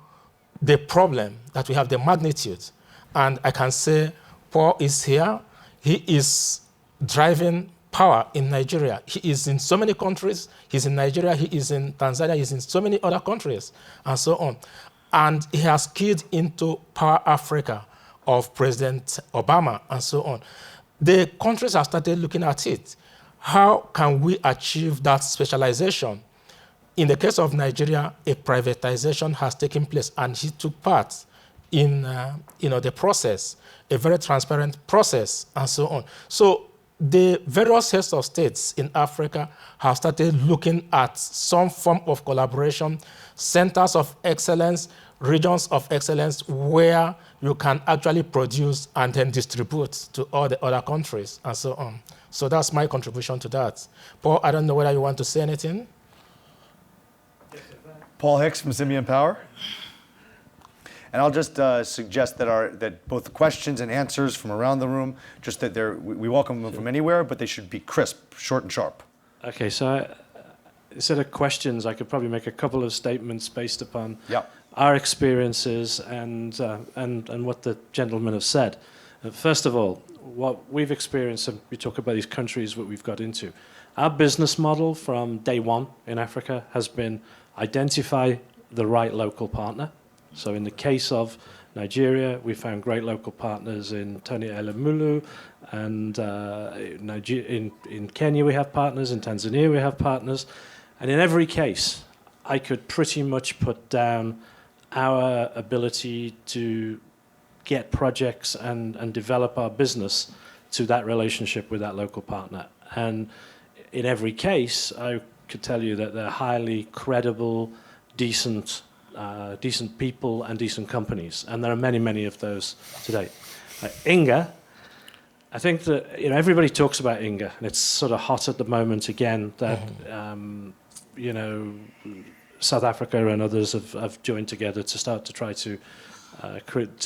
the problem that we have, the magnitude. And I can say Paul is here. He is driving power in Nigeria. He is in so many countries. He's in Nigeria, he is in Tanzania, he's in so many other countries, and so on. And he has keyed into Power Africa of President Obama, and so on. The countries have started looking at it. How can we achieve that specialization? In the case of Nigeria, a privatization has taken place, and he took part in the process, a very transparent process, and so on. So the various heads of states in Africa have started looking at some form of collaboration, centers of excellence, regions of excellence, where you can actually produce and then distribute to all the other countries and so on. So that's my contribution to that. Paul, I don't know whether you want to say anything? Paul Hicks from Symbiont Power. And I'll just suggest that both the questions and answers from around the room, just that we welcome them from anywhere, but they should be crisp, short and sharp. Okay, so instead of questions, I could probably make a couple of statements based upon our experiences and what the gentlemen have said. First of all, what we've experienced, and we talk about these countries that we've got into, our business model from day one in Africa has been identify the right local partner. So in the case of Nigeria, we found great local partners in Tony Elumulu, and in Kenya we have partners, in Tanzania we have partners, and in every case, I could pretty much put down our ability to get projects and develop our business to that relationship with that local partner. And in every case, I could tell you that they're highly credible, decent people and decent companies, and there are many, many of those today. Inga, I think that everybody talks about Inga, and it's sort of hot at the moment again that South Africa and others have joined together to start to try to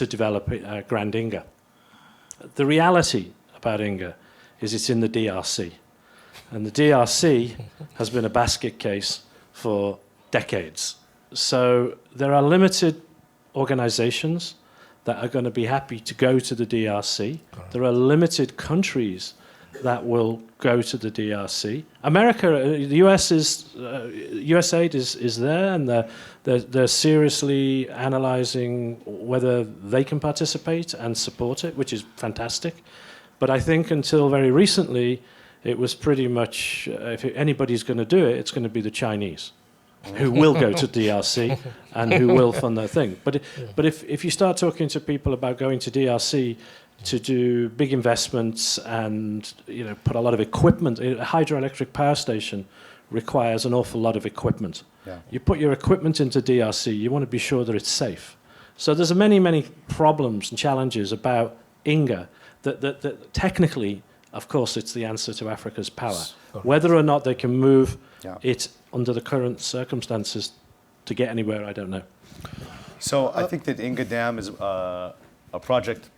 develop Grand Inga. The reality about Inga is it's in the DRC, and the DRC has been a basket case for decades. So there are limited organizations that are going to be happy to go to the DRC. There are limited countries that will go to the DRC. America, the USAID is there, and they're seriously analyzing whether they can participate and support it, which is fantastic. But I think until very recently, it was pretty much, if anybody's going to do it, it's going to be the Chinese, who will go to DRC and who will fund their thing. But if you start talking to people about going to DRC to do big investments and put a lot of equipment, a hydroelectric power station requires an awful lot of equipment. Yeah. You put your equipment into DRC, you want to be sure that it's safe. So there's many, many problems and challenges about Inga that technically, of course, it's the answer to Africa's power. Whether or not they can move it under the current circumstances to get anywhere, I don't know. So I think that Inga Dam is a project.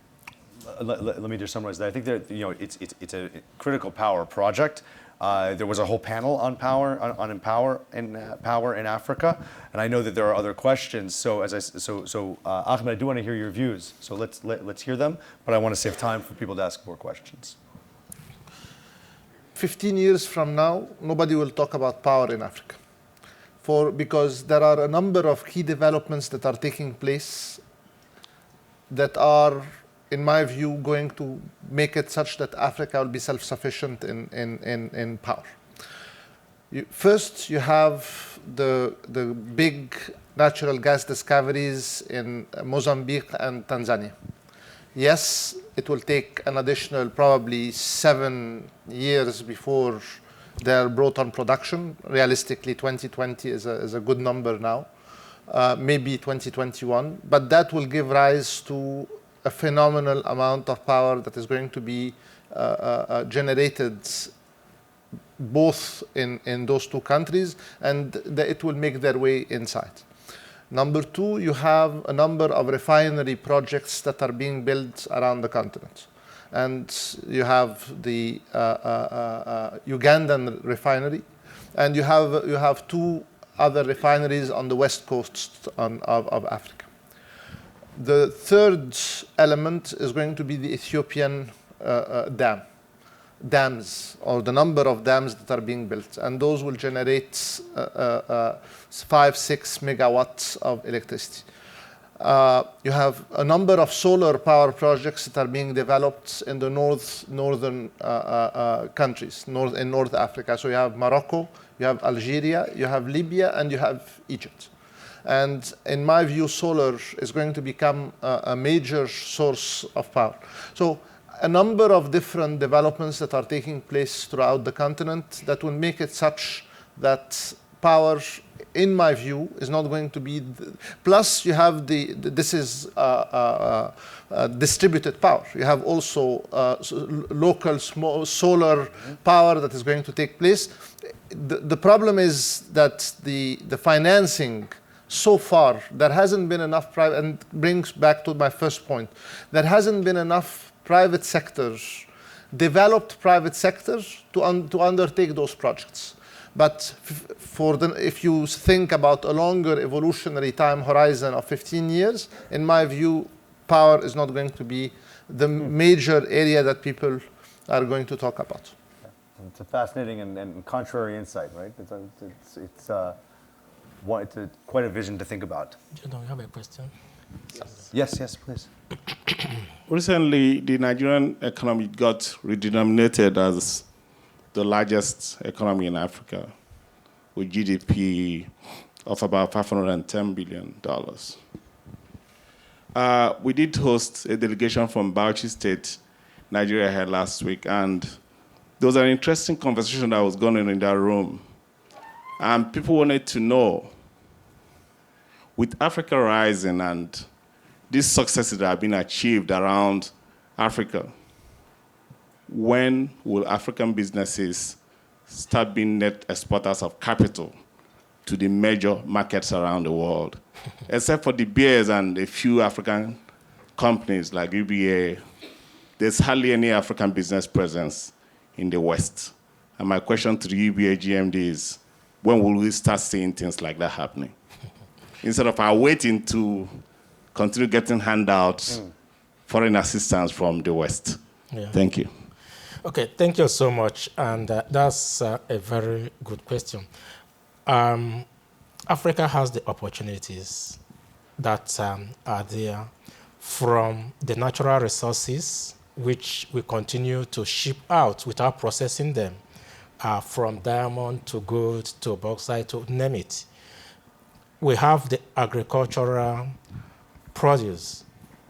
Let me just summarize that. I think that it's a critical power project. There was a whole panel on power in Africa, and I know that there are other questions. So Ahmed, I do want to hear your views. So let's hear them, but I want to save time for people to ask more questions. 15 years from now, nobody will talk about power in Africa, because there are a number of key developments that are taking place that are, in my view, going to make it such that Africa will be self-sufficient in power. First, you have the big natural gas discoveries in Mozambique and Tanzania. Yes, it will take an additional probably 7 years before they're brought on production. Realistically, 2020 is a good number now, maybe 2021, but that will give rise to a phenomenal amount of power that is going to be generated both in those two countries, and it will make their way inside. Number two, you have a number of refinery projects that are being built around the continent. And you have the Ugandan refinery, and you have two other refineries on the west coast of Africa. The third element is going to be the Ethiopian dams, or the number of dams that are being built, and those will generate 5-6 megawatts of electricity. You have a number of solar power projects that are being developed in the northern countries, in North Africa. So you have Morocco, you have Algeria, you have Libya, and you have Egypt. And in my view, solar is going to become a major source of power. So a number of different developments that are taking place throughout the continent that will make it such that power, in my view, is not going to be. Plus, you have this is distributed power. You have also local small solar power that is going to take place. The problem is that the financing so far, there hasn't been enough private, and brings back to my first point, there hasn't been enough private sectors, developed private sectors to undertake those projects. But if you think about a longer evolutionary time horizon of 15 years, in my view, power is not going to be the major area that people are going to talk about. It's a fascinating and contrary insight, right? It's quite a vision to think about. You don't have a question? Yes, please. Recently, the Nigerian economy got redenominated as the largest economy in Africa, with GDP of about $510 billion. We did host a delegation from Bauchi State, Nigeria, here last week, and there was an interesting conversation that was going on in that room. And people wanted to know, with Africa rising and these successes that have been achieved around Africa, when will African businesses start being net exporters of capital to the major markets around the world? Except for the beers and a few African companies like UBA, there's hardly any African business presence in the West. And my question to the UBA GMD is, when will we start seeing things like that happening? Instead of our waiting to continue getting handouts, foreign assistance from the West. Yeah. Thank you. Okay, thank you so much. And that's a very good question. Africa has the opportunities that are there from the natural resources, which we continue to ship out without processing them, from diamond to gold to bauxite, to name it. We have the agricultural produce,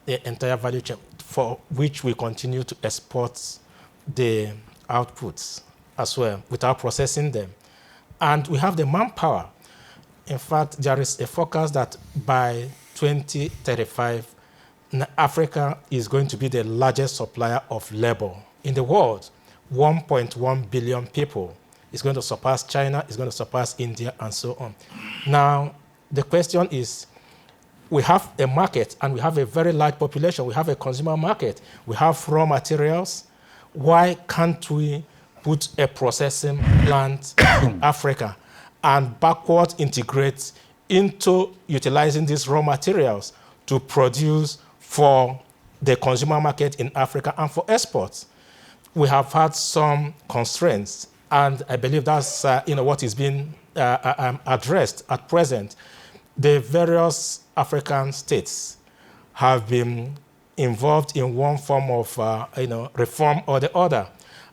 the entire value chain, for which we continue to export the outputs as well without processing them. And we have the manpower. In fact, there is a forecast that by 2035, Africa is going to be the largest supplier of labor in the world. 1.1 billion people. It's going to surpass China, it's going to surpass India, and so on. Now, the question is, we have a market, and we have a very large population. We have a consumer market. We have raw materials. Why can't we put a processing plant in Africa and backward integrate into utilizing these raw materials to produce for the consumer market in Africa and for exports? We have had some constraints, and I believe that's what is being addressed at present. The various African states have been involved in one form of reform or the other.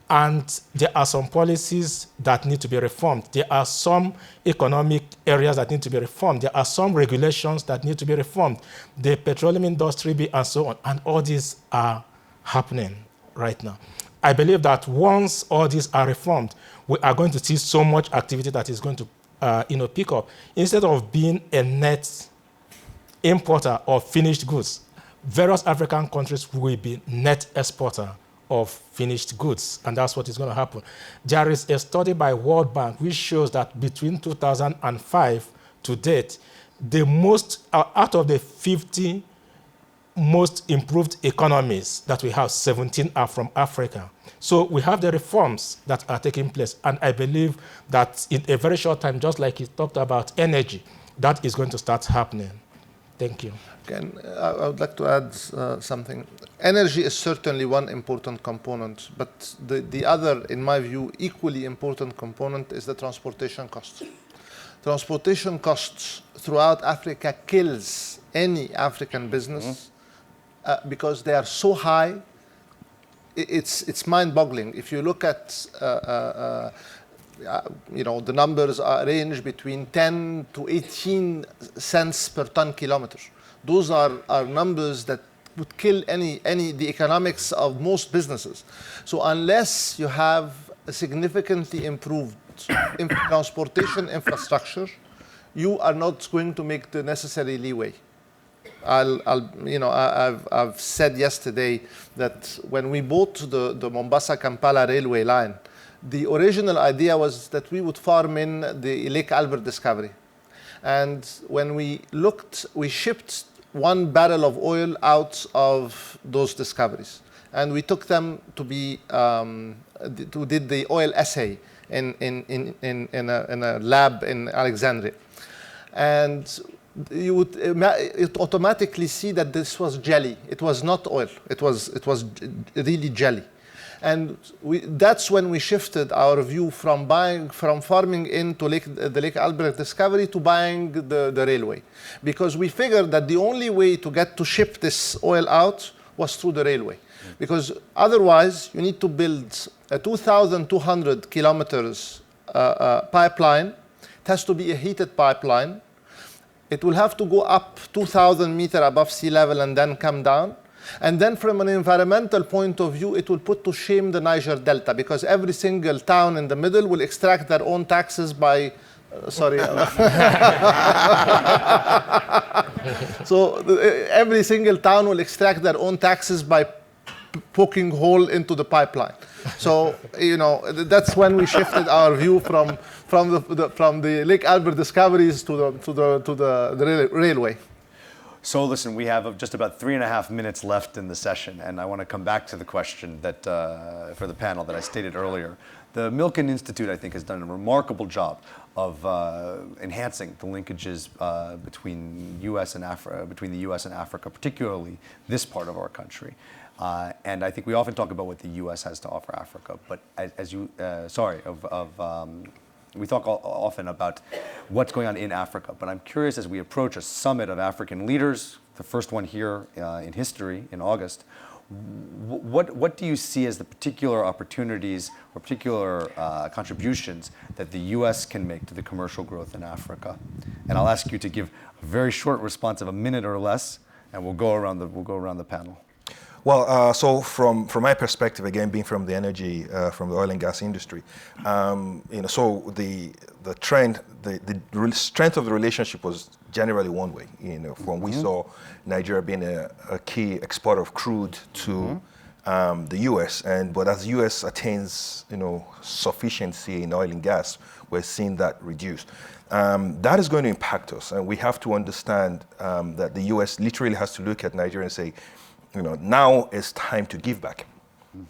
And there are some policies that need to be reformed. There are some economic areas that need to be reformed. There are some regulations that need to be reformed. The petroleum industry and so on. And all these are happening right now. I believe that once all these are reformed, we are going to see so much activity that is going to pick up. Instead of being a net importer of finished goods, various African countries will be net exporter of finished goods, and that's what is going to happen. There is a study by World Bank which shows that between 2005 to date, the most out of the 50 most improved economies that we have, 17 are from Africa. So we have the reforms that are taking place, and I believe that in a very short time, just like he talked about energy, that is going to start happening. Thank you. Again, I would like to add something. Energy is certainly one important component, but the other, in my view, equally important component is the transportation costs. Transportation costs throughout Africa kills any African business because they are so high. It's mind-boggling. If you look at the numbers range between 10 to 18 cents per ton kilometer. Those are numbers that would kill the economics of most businesses. So unless you have a significantly improved transportation infrastructure, you are not going to make the necessary leeway. I've said yesterday that when we bought the Mombasa-Kampala railway line, the original idea was that we would farm in the Lake Albert discovery. And when we looked, we shipped 1 barrel of oil out of those discoveries. And we took them to did the oil assay in a lab in Alexandria. And you would automatically see that this was jelly. It was not oil. It was really jelly. And that's when we shifted our view from farming into the Lake Albert discovery to buying the railway. Because we figured that the only way to ship this oil out was through the railway. Because otherwise, you need to build a 2,200 kilometers pipeline. It has to be a heated pipeline. It will have to go up 2,000 meters above sea level and then come down. And then from an environmental point of view, it will put to shame the Niger Delta, because every single town in the middle will extract their own taxes by, sorry. So every single town will extract their own taxes by poking hole into the pipeline. So, that's when we shifted our view from the Lake Albert discoveries to the railway. So listen, we have just about 3.5 minutes left in the session, and I want to come back to the question that for the panel that I stated earlier. The Milken Institute, I think, has done a remarkable job of enhancing the linkages between the U.S. and Africa, particularly this part of our country. And I think we often talk about what the U.S. has to offer Africa, but we talk often about what's going on in Africa, but I'm curious, as we approach a summit of African leaders, the first one here in history in August, what do you see as the particular opportunities or particular contributions that the U.S. can make to the commercial growth in Africa? And I'll ask you to give a very short response of a minute or less, and we'll go around the panel. Well, so from my perspective, again, being from the energy, from the oil and gas industry, so the trend, the strength of the relationship was generally one way. When we saw Nigeria being a key exporter of crude to the U.S., but as the U.S. attains, sufficiency in oil and gas, we're seeing that reduce. That is going to impact us, and we have to understand that the U.S. literally has to look at Nigeria and say, now it's time to give back.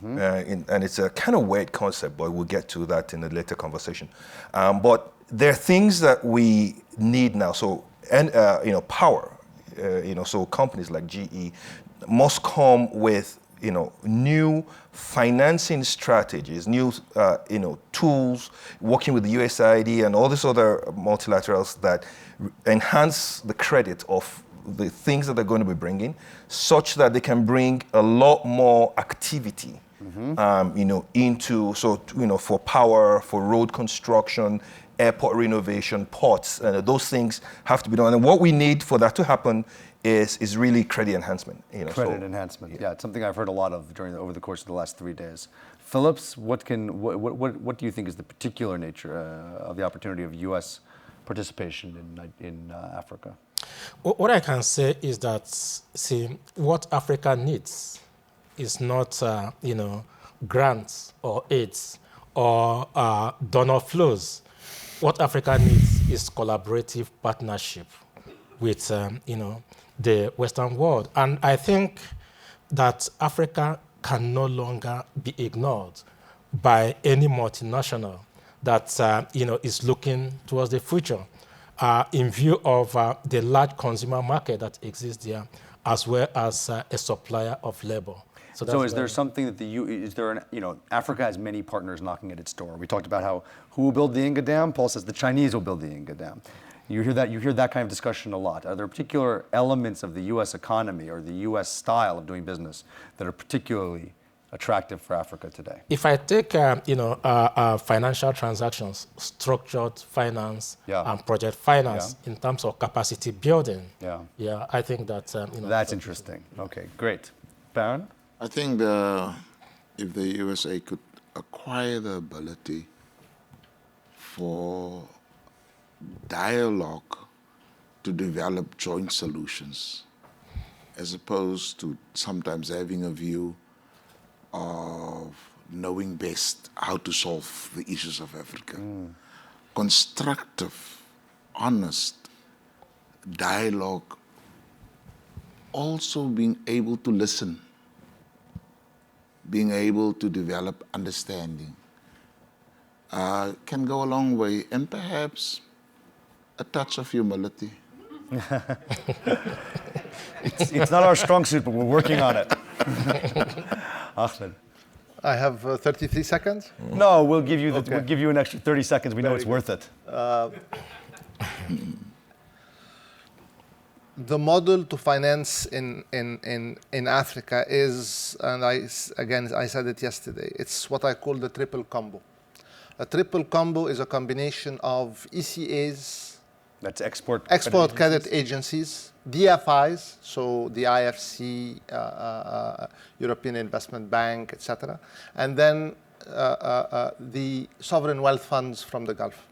And it's a kind of weird concept, but we'll get to that in a later conversation. But there are things that we need now. So, power, so companies like GE must come with, new financing strategies, new, tools, working with the USAID and all these other multilaterals that enhance the credit of the things that they're going to be bringing, such that they can bring a lot more activity, into, for power, for road construction, airport renovation, ports, those things have to be done. And what we need for that to happen is really credit enhancement. Credit enhancement, yeah, it's something I've heard a lot of over the course of the last 3 days. Phillips, what do you think is the particular nature of the opportunity of U.S. participation in Africa? What I can say is that, what Africa needs is not, grants or aids or donor flows. What Africa needs is collaborative partnership with, the Western world. And I think that Africa can no longer be ignored by any multinational that, is looking towards the future. In view of the large consumer market that exists there, as well as a supplier of labor. So is there something that Africa has many partners knocking at its door. We talked about who will build the Inga Dam. Paul says the Chinese will build the Inga Dam. You hear that kind of discussion a lot. Are there particular elements of the U.S. economy or the U.S. style of doing business that are particularly attractive for Africa today? If I take, financial transactions, structured finance, and project finance in terms of capacity building, I think that, That's interesting. Okay, great. Baron? I think if the USA could acquire the ability for dialogue to develop joint solutions, as opposed to sometimes having a view of knowing best how to solve the issues of Africa. Constructive, honest dialogue, also being able to listen, being able to develop understanding, can go a long way, and perhaps a touch of humility. It's not our strong suit, but we're working on it. Ahmed. I have 33 seconds. No, we'll give you we'll give you an extra 30 seconds. We know it's worth it. The model to finance in Africa is, and I said it yesterday, it's what I call the triple combo. A triple combo is a combination of ECAs, that's export credit agencies, DFIs, so the IFC, European Investment Bank, etc., and then the sovereign wealth funds from the Gulf.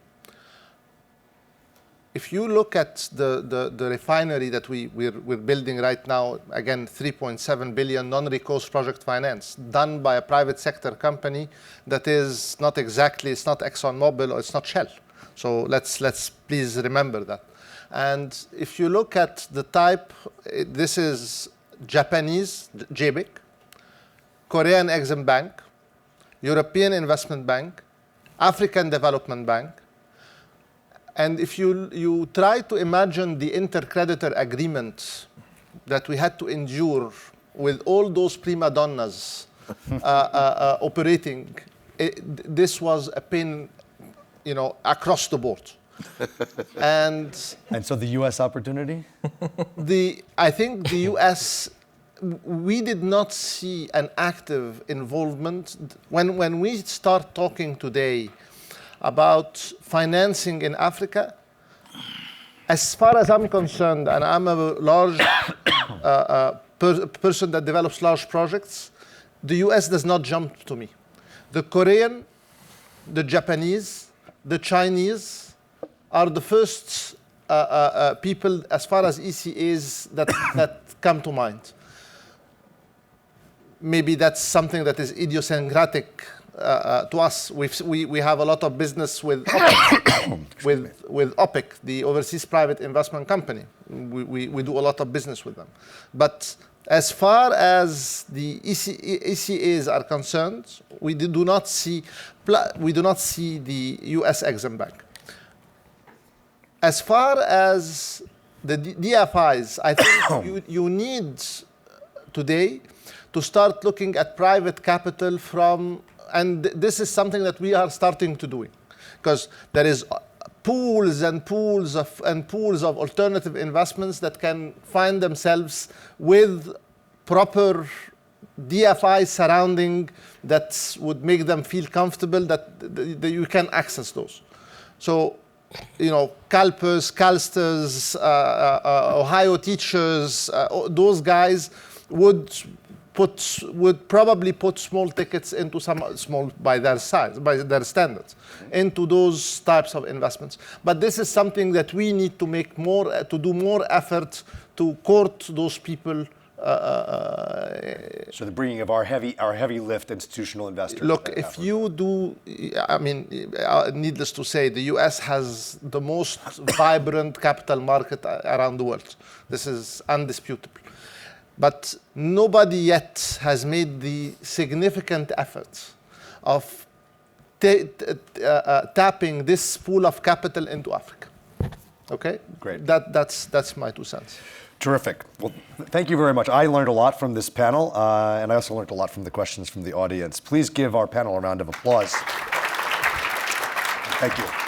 If you look at the refinery that we're building right now, again, 3.7 billion non-recourse project finance, done by a private sector company that is not exactly, it's not ExxonMobil or it's not Shell. So let's please remember that. And if you look at the type, this is Japanese, JBIC, Korean Exim Bank, European Investment Bank, African Development Bank. And if you try to imagine the intercreditor agreement that we had to endure with all those prima donnas operating, this was a pain, across the board. And so the U.S. opportunity? I think the U.S., we did not see an active involvement. When we start talking today about financing in Africa, as far as I'm concerned, and I'm a large person that develops large projects, the US does not jump to me. The Korean, the Japanese, the Chinese are the first people, as far as ECAs, that come to mind. Maybe that's something that is idiosyncratic to us. We have a lot of business with OPEC, with OPEC, the Overseas Private Investment Company. We do a lot of business with them. But as far as the ECAs are concerned, we do not see the U.S. Exim Bank. As far as the DFIs, I think you need today to start looking at private capital from, and this is something that we are starting to do, because there is pools and pools of alternative investments that can find themselves with proper DFIs surrounding that would make them feel comfortable that you can access those. So, CalPERS, CalSTRS, Ohio Teachers, those guys would probably put small tickets into small by their size, by their standards, into those types of investments. But this is something that we need to do more effort to court those people. So the bringing of our heavy lift institutional investors. Look, if you do, needless to say, the U.S. has the most vibrant capital market around the world. This is undisputable. But nobody yet has made the significant effort of tapping this pool of capital into Africa. Okay? Great. That's my 2 cents. Terrific. Well, thank you very much. I learned a lot from this panel, and I also learned a lot from the questions from the audience. Please give our panel a round of applause. Thank you.